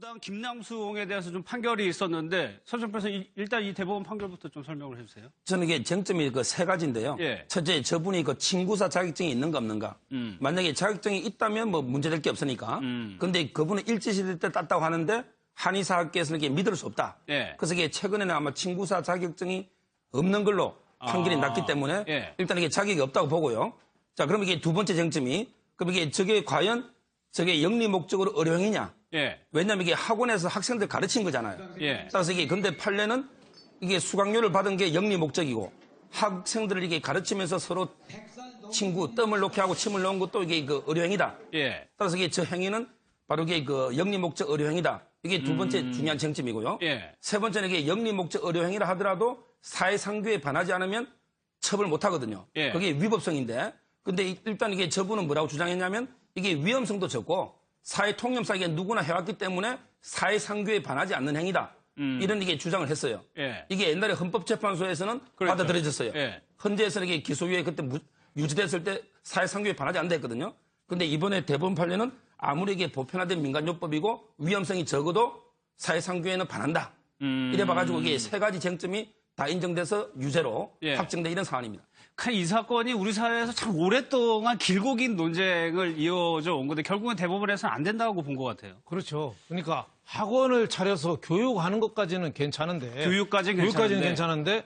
민주당 김남수옹에 대해서 좀 판결이 있었는데 서정표에서 일단 이 대법원 판결부터 좀 설명을 해주세요. 저는 이게 쟁점이 그 세 가지인데요. 예. 첫째, 저분이 그 친구사 자격증이 있는가 없는가. 만약에 자격증이 있다면 뭐 문제될 게 없으니까. 근데 그분은 일제시대 때 땄다고 하는데 한의사학계에서는 이게 믿을 수 없다. 예. 그래서 이게 최근에는 아마 친구사 자격증이 없는 걸로 판결이 났기 때문에 예. 일단 이게 자격이 없다고 보고요. 자, 그럼 이게 두 번째 쟁점이 그럼 이게 저게 과연 저게 영리 목적으로 의료행위냐? 예. 왜냐하면 이게 학원에서 학생들 가르친 거잖아요. 예. 따라서 이게 근데 판례는 이게 수강료를 받은 게 영리 목적이고 학생들을 이게 가르치면서 서로 친구 뜸을 놓게 하고 침을 놓은 것도 이게 그 의료행위다. 예. 따라서 이게 저 행위는 바로 이게 그 영리 목적 의료행위다. 이게 두 번째 중요한 쟁점이고요. 예. 세 번째는 이게 영리 목적 의료행위라 하더라도 사회상규에 반하지 않으면 처벌 못 하거든요. 예. 그게 위법성인데 근데 일단 이게 저분은 뭐라고 주장했냐면 이게 위험성도 적고 사회 통념상 이게 누구나 해왔기 때문에 사회상규에 반하지 않는 행위다. 이런 이게 주장을 했어요. 예. 이게 옛날에 헌법재판소에서는 그렇죠. 받아들여졌어요. 예. 헌재에서는 이게 기소유예 그때 유지됐을 때 사회상규에 반하지 않는다 했거든요. 근데 이번에 대법원 판례는 아무리 이게 보편화된 민간요법이고 위험성이 적어도 사회상규에는 반한다. 이래 봐가지고 이게 세 가지 쟁점이 다 인정돼서 유죄로 예. 확정된 이런 상황입니다. 이 사건이 우리 사회에서 참 오랫동안 길고 긴 논쟁을 이어져 온 건데 결국은 대법원에서는 안 된다고 본 것 같아요. 그렇죠. 그러니까 학원을 차려서 교육하는 것까지는 괜찮은데 교육까지는 괜찮은데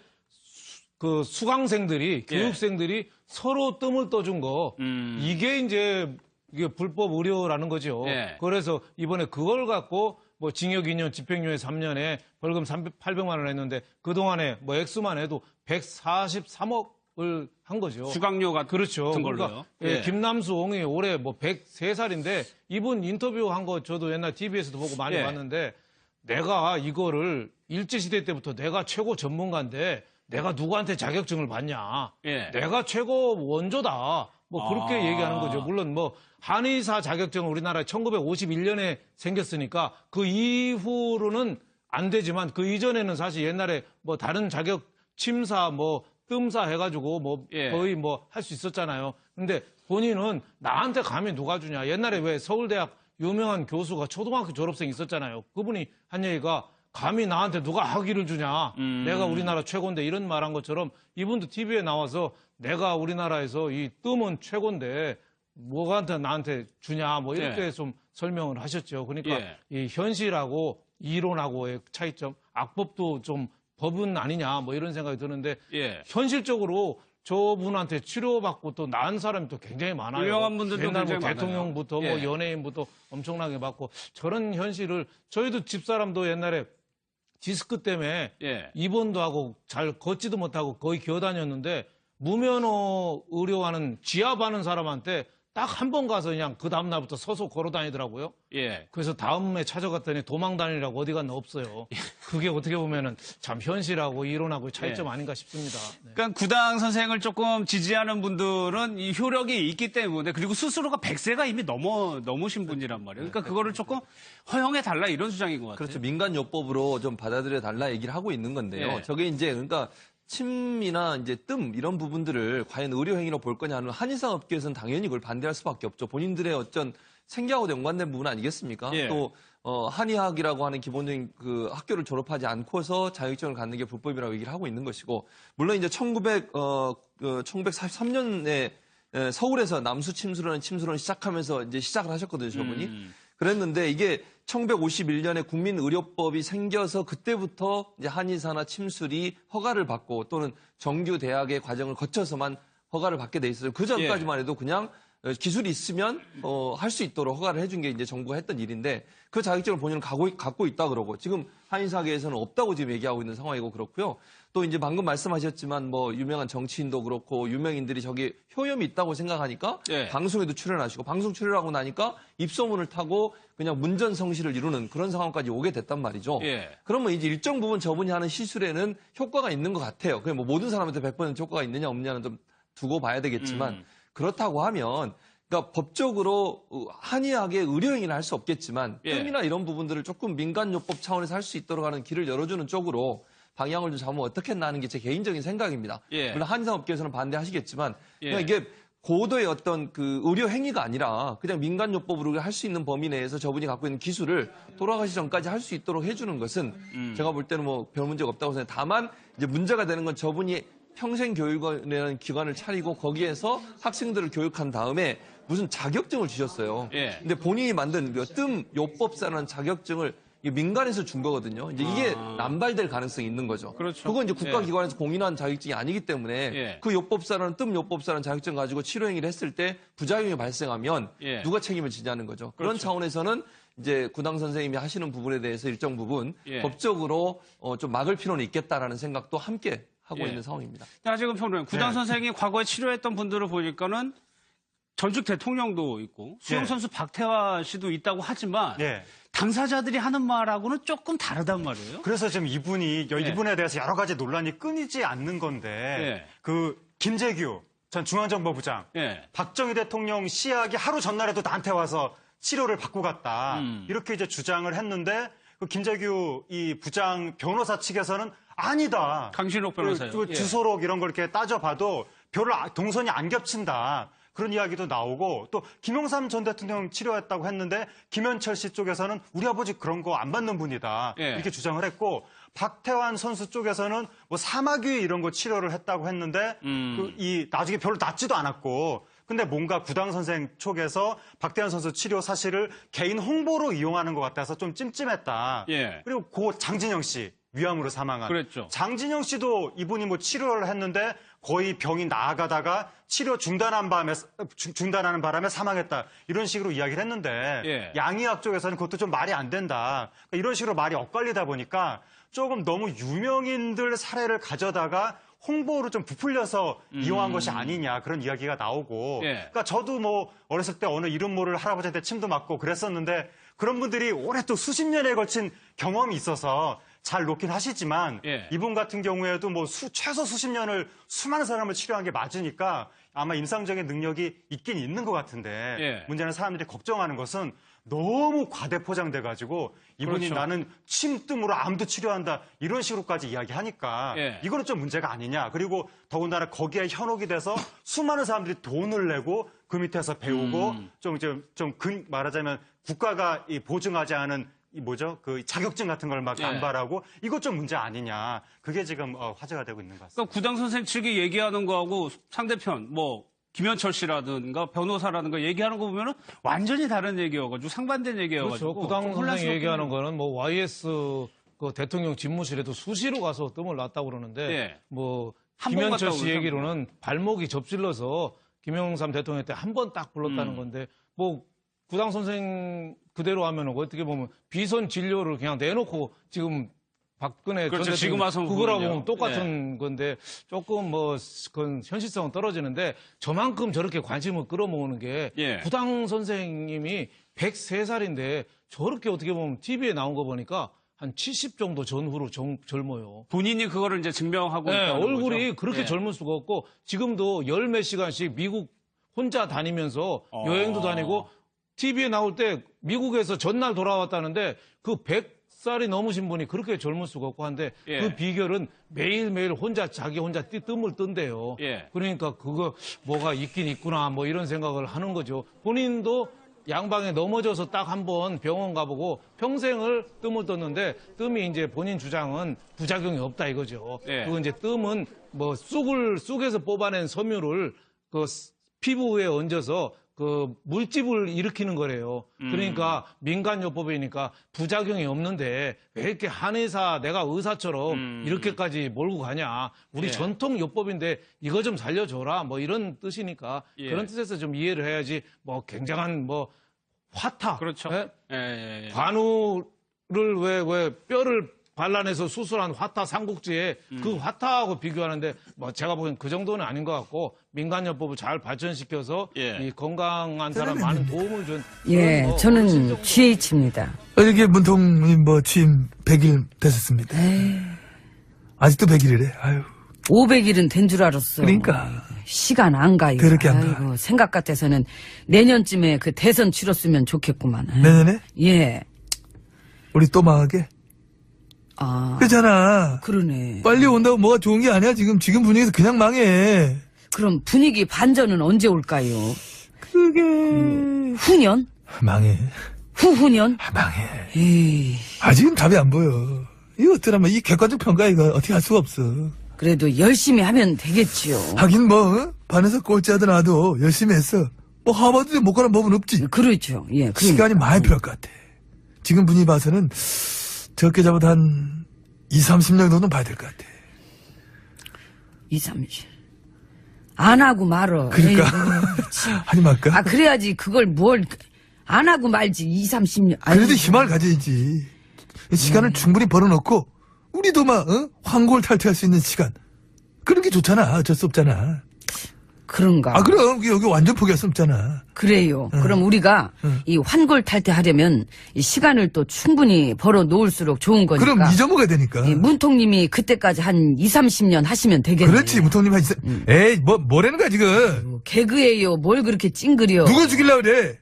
그 수강생들이 예. 교육생들이 서로 뜸을 떠준 거 이게 이제 이게 불법 의료라는 거죠. 예. 그래서 이번에 그걸 갖고 뭐 징역 2년, 집행유예 3년에 벌금 800만 원 했는데 그동안에 뭐 액수만 해도 143억을 한 거죠. 수강료 같은 그렇죠. 걸로요. 그러니까 예. 김남수옹이 올해 뭐 103살인데 이분 인터뷰한 거 저도 옛날 TV에서도 보고 많이 예. 봤는데 내가 이거를 일제시대 때부터 내가 최고 전문가인데 내가 누구한테 자격증을 받냐. 예. 내가 최고 원조다. 뭐 그렇게 얘기하는 거죠. 물론 뭐 한의사 자격증은 우리나라에 1951년에 생겼으니까 그 이후로는 안 되지만 그 이전에는 사실 옛날에 뭐 다른 자격 침사 뭐 뜸사 해가지고 뭐 예. 거의 뭐 할 수 있었잖아요. 근데 본인은 나한테 감히 누가 주냐. 옛날에 왜 서울대학 유명한 교수가 초등학교 졸업생 있었잖아요. 그분이 한 얘기가 감히 나한테 누가 학위를 주냐. 내가 우리나라 최고인데 이런 말 한 것처럼 이분도 TV에 나와서 내가 우리나라에서 이 뜸은 최고인데 뭐가 나한테 주냐 뭐 이렇게 예. 좀 설명을 하셨죠. 그러니까 예. 이 현실하고 이론하고의 차이점, 악법도 좀 법은 아니냐 뭐 이런 생각이 드는데 예. 현실적으로 저분한테 치료받고 또 나은 사람이 또 굉장히 많아요. 유명한 분들도 옛날 뭐 굉장히 대통령부터 많아요. 뭐 예. 연예인부터 엄청나게 받고 저런 현실을 저희도 집사람도 옛날에 디스크 때문에 예. 입원도 하고 잘 걷지도 못하고 거의 기어다녔는데 무면허 의료하는 지압하는 사람한테 딱 한 번 가서 그냥 그 다음날부터 서서 걸어 다니더라고요. 예. 그래서 다음에 찾아갔더니 도망 다니라고 어디 갔나 없어요. 그게 어떻게 보면은 참 현실하고 이론하고의 차이점 예. 아닌가 싶습니다. 네. 그러니까 구당 선생을 조금 지지하는 분들은 이 효력이 있기 때문에 그리고 스스로가 100세가 이미 넘으신 분이란 말이에요. 그러니까 그거를 조금 허용해 달라 이런 주장인 것 같아요. 그렇죠. 민간요법으로 좀 받아들여 달라 얘기를 하고 있는 건데요. 예. 저게 이제 그러니까 침이나 이제 뜸 이런 부분들을 과연 의료행위로 볼 거냐 하는 한의사 업계에서는 당연히 그걸 반대할 수밖에 없죠. 본인들의 어떤 생계하고 연관된 부분 아니겠습니까? 예. 또 한의학이라고 하는 기본적인 그 학교를 졸업하지 않고서 자격증을 갖는 게 불법이라고 얘기를 하고 있는 것이고 물론 이제 1943년에 서울에서 남수 침수라는 침수론을 시작하면서 이제 시작을 하셨거든요, 저분이. 그랬는데 이게 1951년에 국민의료법이 생겨서 그때부터 이제 한의사나 침술이 허가를 받고 또는 정규 대학의 과정을 거쳐서만 허가를 받게 돼 있어요. 그 전까지만 해도 그냥 기술이 있으면 할 수 있도록 허가를 해준 게 이제 정부가 했던 일인데 그 자격증을 본인은 갖고 있다 그러고 지금 한의사계에서는 없다고 지금 얘기하고 있는 상황이고 그렇고요. 또 이제 방금 말씀하셨지만 뭐 유명한 정치인도 그렇고 유명인들이 저기 효염이 있다고 생각하니까 예. 방송에도 출연하시고 방송 출연하고 나니까 입소문을 타고 그냥 문전성시를 이루는 그런 상황까지 오게 됐단 말이죠. 예. 그러면 이제 일정 부분 저분이 하는 시술에는 효과가 있는 것 같아요. 그게 뭐 모든 사람한테 100% 효과가 있느냐 없느냐는 좀 두고 봐야 되겠지만 그렇다고 하면 그러니까 법적으로 한의학의 의료행위는 할 수 없겠지만 예. 뜸이나 이런 부분들을 조금 민간요법 차원에서 할 수 있도록 하는 길을 열어주는 쪽으로 방향을 좀 잡으면 어떻겠나 하는 게 제 개인적인 생각입니다. 예. 물론 한의사업계에서는 반대하시겠지만 예. 그냥 이게 고도의 어떤 그 의료 행위가 아니라 그냥 민간요법으로 할 수 있는 범위 내에서 저분이 갖고 있는 기술을 돌아가시 전까지 할 수 있도록 해주는 것은 제가 볼 때는 뭐 별 문제가 없다고 생각해요. 다만 이제 문제가 되는 건 저분이 평생교육원이라는 기관을 차리고 거기에서 학생들을 교육한 다음에 무슨 자격증을 주셨어요. 예. 근데 본인이 만든 뜸 요법사라는 자격증을 민간에서 준 거거든요. 이제 이게 남발될 가능성이 있는 거죠. 그렇죠. 그건 이제 예. 국가기관에서 공인한 자격증이 아니기 때문에 예. 그 요법사라는 뜸 요법사라는 자격증 가지고 치료행위를 했을 때 부작용이 발생하면 예. 누가 책임을 지냐는 거죠. 그런 그렇죠. 차원에서는 이제 구당 선생님이 하시는 부분에 대해서 일정 부분 예. 법적으로 좀 막을 필요는 있겠다라는 생각도 함께 하고 예. 있는 상황입니다. 자, 지금 평론가님, 구당 선생이 과거에 치료했던 분들을 보니까는 전직 대통령도 있고 수영선수 박태화 씨도 있다고 하지만 예. 당사자들이 하는 말하고는 조금 다르단 말이에요. 그래서 지금 이분에 대해서 여러 가지 논란이 끊이지 않는 건데 예. 그 김재규 전 중앙정보부장 예. 박정희 대통령 시약이 하루 전날에도 나한테 와서 치료를 받고 갔다. 이렇게 이제 주장을 했는데 그 김재규 이 부장 변호사 측에서는 아니다. 강신옥 변호사요. 그 예. 주소록 이런 걸 이렇게 따져봐도 별로 동선이 안 겹친다. 그런 이야기도 나오고 또 김영삼 전 대통령 치료했다고 했는데 김현철 씨 쪽에서는 우리 아버지 그런 거 안 받는 분이다. 예. 이렇게 주장을 했고 박태환 선수 쪽에서는 뭐 사마귀 이런 거 치료를 했다고 했는데 나중에 별로 낫지도 않았고 근데 뭔가 구당 선생 쪽에서 박태환 선수 치료 사실을 개인 홍보로 이용하는 것 같아서 좀 찜찜했다. 예. 그리고 고 장진영 씨 위암으로 사망한. 그랬죠. 장진영 씨도 이분이 뭐 치료를 했는데 거의 병이 나아가다가 치료 중단하는 바람에 사망했다. 이런 식으로 이야기를 했는데 예. 양의학 쪽에서는 그것도 좀 말이 안 된다. 그러니까 이런 식으로 말이 엇갈리다 보니까 조금 너무 유명인들 사례를 가져다가 홍보로 좀 부풀려서 이용한 것이 아니냐 그런 이야기가 나오고 예. 그러니까 저도 뭐 어렸을 때 어느 이름 모를 할아버지한테 침도 맞고 그랬었는데 그런 분들이 올해 또 수십 년에 걸친 경험이 있어서 잘 놓긴 하시지만 예. 이분 같은 경우에도 뭐 최소 수십 년을 수많은 사람을 치료한 게 맞으니까 아마 임상적인 능력이 있긴 있는 것 같은데 예. 문제는 사람들이 걱정하는 것은 너무 과대포장돼가지고 이분이 그렇죠. 나는 침뜸으로 암도 치료한다 이런 식으로까지 이야기하니까 예. 이거는 좀 문제가 아니냐. 그리고 더군다나 거기에 현혹이 돼서 수많은 사람들이 돈을 내고 그 밑에서 배우고 말하자면 국가가 보증하지 않은 그 자격증 같은 걸 막 예. 남발하고 이것 좀 문제 아니냐. 그게 지금 화제가 되고 있는 것 같습니다. 그러니까 구당 선생 측이 얘기하는 거하고 상대편 뭐 김현철 씨라든가 변호사라든가 얘기하는 거 보면은 완전히 다른 얘기여가지고 상반된 얘기여가지고 그렇죠. 구당 선생이 혼란스럽긴 얘기하는 해요. 거는 뭐 YS 그 대통령 집무실에도 수시로 가서 뜸을 놨다고 그러는데 예. 뭐 한번 김현철 갔다 씨 오죠. 얘기로는 발목이 접질러서 김영삼 대통령 때 한 번 딱 불렀다는 건데 뭐 구당 선생 그대로 하면은 어떻게 보면 비선 진료를 그냥 내놓고 지금 박근혜 그렇죠. 전 지금 대통령 와서 그거라고 보면요. 보면 똑같은 건데 조금 뭐 그건 현실성은 떨어지는데 저만큼 저렇게 관심을 끌어모으는 게 예. 구당 선생님이 103살인데 저렇게 어떻게 보면 TV에 나온 거 보니까 한 70 정도 전후로 젊어요. 본인이 그거를 이제 증명하고 네, 있다는 얼굴이 거죠. 그렇게 예. 젊을 수가 없고 지금도 열 몇 시간씩 미국 혼자 다니면서 여행도 다니고 TV에 나올 때 미국에서 전날 돌아왔다는데 그 100살이 넘으신 분이 그렇게 젊을 수가 없고 한데 예. 그 비결은 매일매일 자기 혼자 뜸을 뜬대요. 예. 그러니까 그거 뭐가 있긴 있구나 뭐 이런 생각을 하는 거죠. 본인도 양방에 넘어져서 딱 한 번 병원 가보고 평생을 뜸을 떴는데 뜸이 이제 본인 주장은 부작용이 없다 이거죠. 예. 그리고 이제 뜸은 뭐 쑥에서 뽑아낸 섬유를 그 피부에 얹어서 그 물집을 일으키는 거래요. 그러니까 민간요법이니까 부작용이 없는데 왜 이렇게 한의사 내가 의사처럼 이렇게까지 몰고 가냐. 우리 예. 전통 요법인데 이거 좀 살려줘라. 뭐 이런 뜻이니까 예. 그런 뜻에서 좀 이해를 해야지 뭐 굉장한 뭐 화타. 그렇죠. 예? 예. 관우를 왜 뼈를 반란해서 수술한 화타 삼국지에 그 화타하고 비교하는데 뭐 제가 보기엔 그 정도는 아닌 것 같고 민간요법을 잘 발전시켜서 예. 이 건강한 사람 많은 도움을 준 예, 그런 뭐 저는 어르신 GH입니다. 어저께 문통님 뭐 취임 100일 됐었습니다. 아직도 100일이래. 아유. 500일은 된 줄 알았어. 그러니까. 시간 안 가요. 그렇게 안 가. 아이고, 생각 같아서는 내년쯤에 그 대선 치렀으면 좋겠구만. 내년에 예. 우리 또 망하게. 아, 그렇잖아. 그러네. 빨리 온다고 뭐가 좋은 게 아니야. 지금 분위기에서 그냥 망해. 그럼 분위기 반전은 언제 올까요? 그게 후년? 망해. 후후년? 망해. 에이, 아직은 답이 안 보여. 이거 어쩌라면 이 객관적 평가 이거 어떻게 할 수가 없어. 그래도 열심히 하면 되겠지요. 하긴 뭐 반에서 꼴찌하던 나도 열심히 했어. 뭐 하버드에 못 가는 법은 없지. 그렇죠. 예, 시간이 많이 필요할 것 같아. 지금 분위기 봐서는 적게 잡아도 한 2, 30년 정도는 봐야 될 것 같아. 2, 30. 안 하고 말어. 그러니까 하지 말까? 아, 그래야지 그걸 안 하고 말지. 2, 30년. 아유, 그래도 희망을 가져야지. 시간을 충분히 벌어놓고 우리도 막 황골 탈퇴할 수 있는 시간. 그런 게 좋잖아. 어쩔 수 없잖아. 그런가. 아 그럼 여기 완전 포기할 수 없잖아. 그래요. 그럼 우리가 이 환골 탈퇴하려면 이 시간을 또 충분히 벌어 놓을수록 좋은 거니까. 그럼 잊어먹어야 되니까. 이 문통님이 그때까지 한 2, 30년 하시면 되겠네. 그렇지 무통님 하시. 에이 뭐라는 거야 지금. 개그예요. 뭘 그렇게 찡그려. 누굴 죽이려고 그래.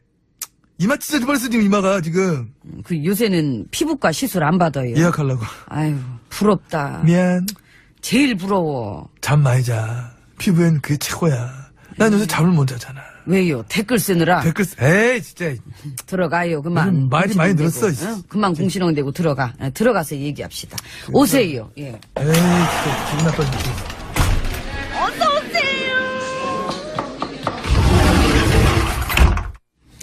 이마 찢어질 뻔했어 지금 이마가 지금. 그 요새는 피부과 시술 안 받아요. 예약하려고. 아유, 부럽다. 미안. 제일 부러워. 잠 많이 자. 피부엔 그게 최고야. 난 요새 잠을 못 자잖아. 왜요? 댓글 쓰느라. 댓글 에이 진짜. 들어가요. 그만. 요즘 말이 많이 궁시렁대고, 늘었어, 어? 그만 궁시렁대고 들어가. 들어가서 얘기합시다. 오세요. 예. 에이 진짜 기분 나빠 죽겠어.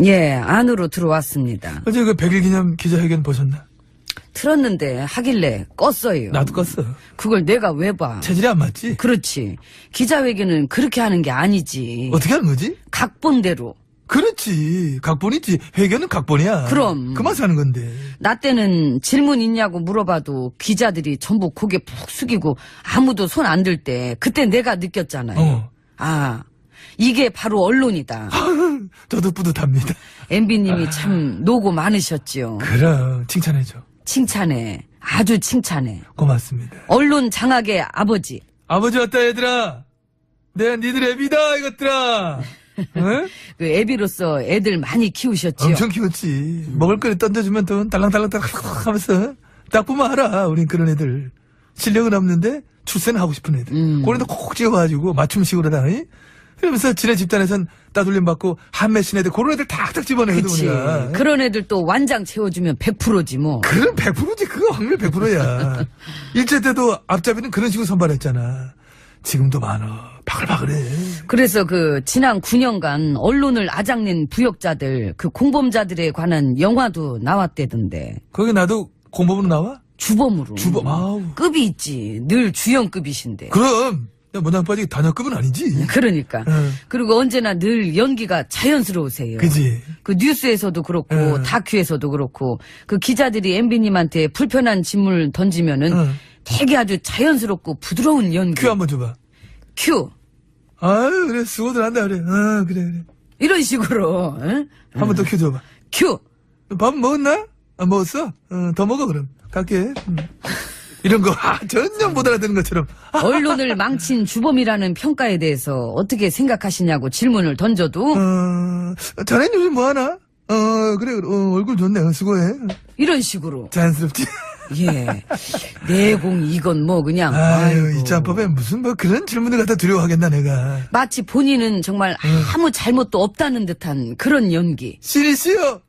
예, 안으로 들어왔습니다. 어제 그 100일 기념 기자회견 보셨나? 틀었는데 하길래 껐어요. 나도 껐어. 그걸 내가 왜 봐? 체질이 안 맞지? 그렇지. 기자회견은 그렇게 하는 게 아니지. 어떻게 하는 거지? 각본대로. 그렇지. 각본이지. 회견은 각본이야. 그럼. 그만 사는 건데. 나 때는 질문 있냐고 물어봐도 기자들이 전부 고개 푹 숙이고 아무도 손 안 들 때 그때 내가 느꼈잖아요. 어. 아, 이게 바로 언론이다. 저도 뿌듯합니다. MB님이 참 노고 많으셨지요. 그럼 칭찬해줘. 칭찬해. 아주 칭찬해. 고맙습니다. 언론 장악의 아버지. 아버지 왔다 얘들아. 내가 니들 애비다 이것들아. 응? 그 애비로서 애들 많이 키우셨지요. 엄청 키웠지. 먹을 거리 던져주면 돈 달랑달랑달랑 하면서 딱 보면 알아. 우린 그런 애들. 실력은 없는데 출세는 하고 싶은 애들. 그런 애들 콕 찍어가지고 맞춤식으로 다. 그러면서 지네 집단에선 따돌림 받고 한매신 애들 그런 애들 탁탁 집어내거든 그치. 우리가. 그런 애들 또 완장 채워주면 100%지 뭐. 그건 100%지. 그거 확률 100%야. 일제 때도 앞잡이는 그런 식으로 선발했잖아. 지금도 많어. 바글바글해. 그래서 그 지난 9년간 언론을 아작낸 부역자들, 그 공범자들에 관한 영화도 나왔대던데. 거기 나도 공범으로 나와? 주범으로. 주범. 아우. 급이 있지. 늘 주연급이신데. 그럼. 야, 모양 빠지게 단역급은 아니지. 그러니까. 응. 그리고 언제나 늘 연기가 자연스러우세요. 그지. 그 뉴스에서도 그렇고 응. 다큐에서도 그렇고 그 기자들이 MB님한테 불편한 질문을 던지면은 응. 되게 아주 자연스럽고 부드러운 연기. 큐 한번 줘봐. 큐. 아유, 그래. 수고들 한다, 그래. 그래. 이런 식으로. 응? 한 번 더 큐 줘봐. 큐. 밥 먹었나? 안 먹었어? 더 먹어, 그럼. 갈게. 이런 거, 전혀 못 알아듣는 것처럼. 언론을 망친 주범이라는 평가에 대해서 어떻게 생각하시냐고 질문을 던져도 자네는 요즘 뭐 하나? 그래, 얼굴 좋네. 수고해. 이런 식으로. 자연스럽지? 예. 내공 이건 뭐 그냥. 아유, 아이고. 이 짬밥에 무슨 뭐 그런 질문을 갖다 두려워하겠나, 내가. 마치 본인은 정말 아무 잘못도 없다는 듯한 그런 연기. 시리시여!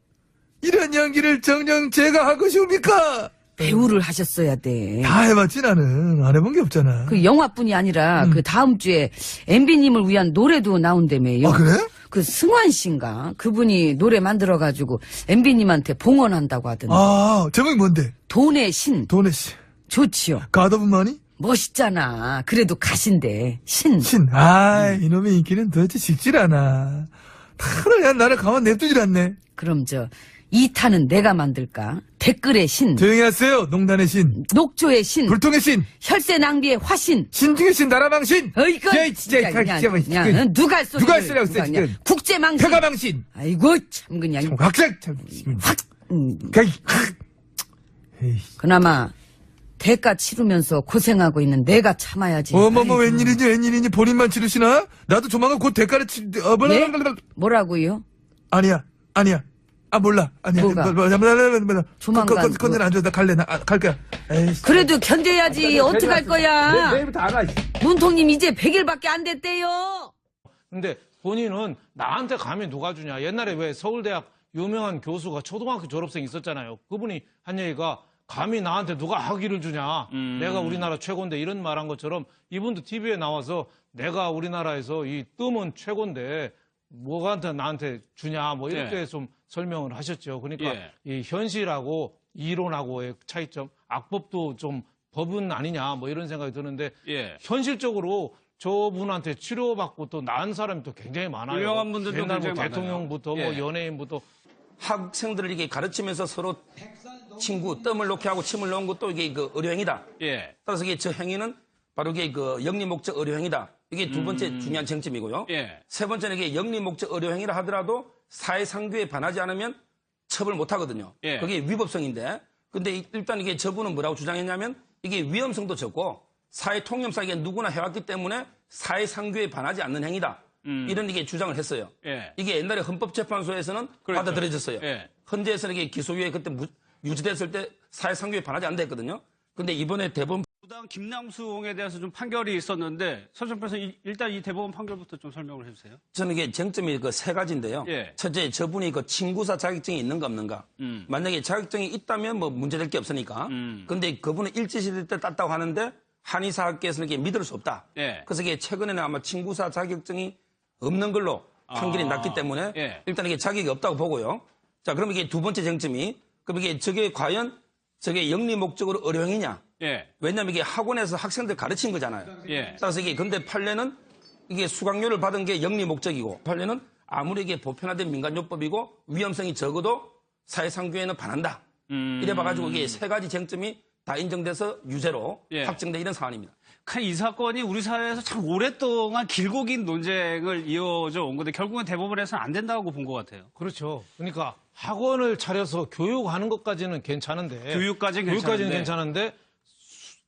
이런 연기를 정녕 제가 하고 싶습니까? 배우를 하셨어야 돼. 다 해봤지, 나는. 안 해본 게 없잖아. 그 영화뿐이 아니라 그 다음 주에 MB님을 위한 노래도 나온다며요. 아, 그래? 그 승환 씨인가? 그분이 노래 만들어가지고 MB님한테 봉헌한다고 하던데. 제목이 뭔데? 돈의 신. 돈의 씨. 좋지요. God of Money? 멋있잖아. 그래도 가신데. 신. 신. 이놈의 인기는 도대체 식질 않아. 그냥 나를 가만 냅두질 않네. 그럼 2탄은 내가 만들까? 댓글의 신. 조용히 하세요. 농단의 신. 녹조의 신. 불통의 신. 혈세 낭비의 화신. 신중의 신, 나라망신. 어이구. 진짜, 그냥 누가 할 소리. 누가 할 소리라고 써, 지금. 국제망신. 평화망신. 아이고, 참, 그냥. 확장. 참. 확. 에이. 그나마 대가 치르면서 고생하고 있는 내가 참아야지. 어머머, 아이고. 웬일이니? 본인만 치르시나? 나도 조만간 곧 대가를 네? 뭐라고요? 아니야. 아, 몰라. 아니야. 뭐가? 조만간 건들 안 줘. 나 갈래. 갈 거야. 에이씨. 그래도 견뎌야지. 어떡할 거야. 내일부터 안 와. 문통님 이제 100일밖에 안 됐대요. 근데 본인은 나한테 감히 누가 주냐. 옛날에 왜 서울대학 유명한 교수가 초등학교 졸업생 있었잖아요. 그분이 한 얘기가 감히 나한테 누가 학위를 주냐. 내가 우리나라 최고인데 이런 말 한 것처럼 이분도 TV에 나와서 내가 우리나라에서 이 뜸은 최고인데 뭐가 나한테 주냐. 뭐 이렇게 예. 좀 설명을 하셨죠. 그러니까 예. 이 현실하고 이론하고의 차이점, 악법도 좀 법은 아니냐. 뭐 이런 생각이 드는데 예. 현실적으로 저분한테 치료받고 또 나은 사람이 또 굉장히 많아요. 유명한 분들도 옛날 뭐 굉장히 많아요. 대통령부터 예. 뭐 연예인부터 학생들을 이게 가르치면서 서로 친구 뜸을 놓게 하고 침을 놓은 것도 이게 그 의료행위다. 예. 따라서 이게 저 행위는 바로 이게 그 영리 목적 의료행위다. 이게 두 번째 중요한 쟁점이고요. 예. 세 번째는 이게 영리 목적 의료행위라 하더라도 사회상규에 반하지 않으면 처벌 못 하거든요. 예. 그게 위법성인데. 근데 일단 이게 저분은 뭐라고 주장했냐면 이게 위험성도 적고 사회 통념상 이게 누구나 해왔기 때문에 사회상규에 반하지 않는 행위다. 이런 이게 주장을 했어요. 예. 이게 옛날에 헌법재판소에서는 그렇죠. 받아들여졌어요. 예. 헌재에서는 이게 기소유예 그때 유지됐을 때 사회상규에 반하지 않는다 했거든요. 근데 이번에 대법원 부당 김남수홍에 대해서 좀 판결이 있었는데 서정표에서 일단 이 대법원 판결부터 좀 설명을 해주세요. 저는 이게 쟁점이 그 세 가지인데요. 예. 첫째, 저분이 그 친구사 자격증이 있는가 없는가. 만약에 자격증이 있다면 뭐 문제될 게 없으니까. 근데 그분은 일제시대 때 땄다고 하는데 한의사학계에서는 이게 믿을 수 없다. 예. 그래서 이게 최근에는 아마 친구사 자격증이 없는 걸로 판결이 났기 때문에 예. 일단 이게 자격이 없다고 보고요. 자, 그럼 이게 두 번째 쟁점이 그럼 이게 저게 과연 저게 영리 목적으로 의료행위냐? 예. 왜냐하면 이게 학원에서 학생들 가르친 거잖아요. 예. 따라서 이게 근데 판례는 이게 수강료를 받은 게 영리 목적이고 판례는 아무리 이게 보편화된 민간요법이고 위험성이 적어도 사회상규에는 반한다. 이래 봐가지고 이게 세 가지 쟁점이 다 인정돼서 유죄로 예. 확정된 이런 사안입니다. 이 사건이 우리 사회에서 참 오랫동안 길고 긴 논쟁을 이어져 온 건데 결국은 대법원에서는 안 된다고 본 것 같아요. 그렇죠. 그러니까 학원을 차려서 교육하는 것까지는 괜찮은데 교육까지는 괜찮은데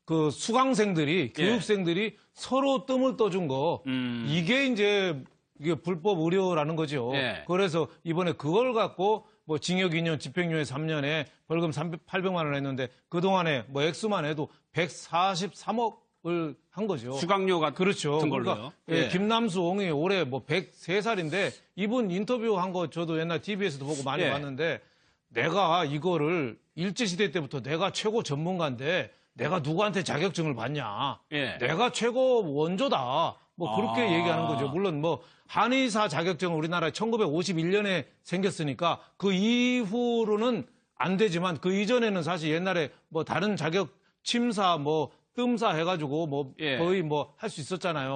그 수강생들이 예. 교육생들이 서로 뜸을 떠준 거 이게 이제 이게 불법 의료라는 거죠. 예. 그래서 이번에 그걸 갖고 뭐 징역 2년, 집행유예 3년에 벌금 800만 원 했는데 그동안에 뭐 액수만 해도 143억을 한 거죠. 수강료 같은 그렇죠. 걸로요. 그러니까 예. 김남수홍이 올해 뭐 103살인데 이분 인터뷰한 거 저도 옛날 TV에서도 보고 많이 예. 봤는데 내가 이거를 일제시대 때부터 내가 최고 전문가인데 내가 누구한테 자격증을 받냐. 예. 내가 최고 원조다. 뭐 그렇게 얘기하는 거죠. 물론 뭐 한의사 자격증은 우리나라에 1951년에 생겼으니까 그 이후로는 안 되지만 그 이전에는 사실 옛날에 뭐 다른 자격 침사 뭐 뜸사 해가지고 뭐 예. 거의 뭐 할 수 있었잖아요.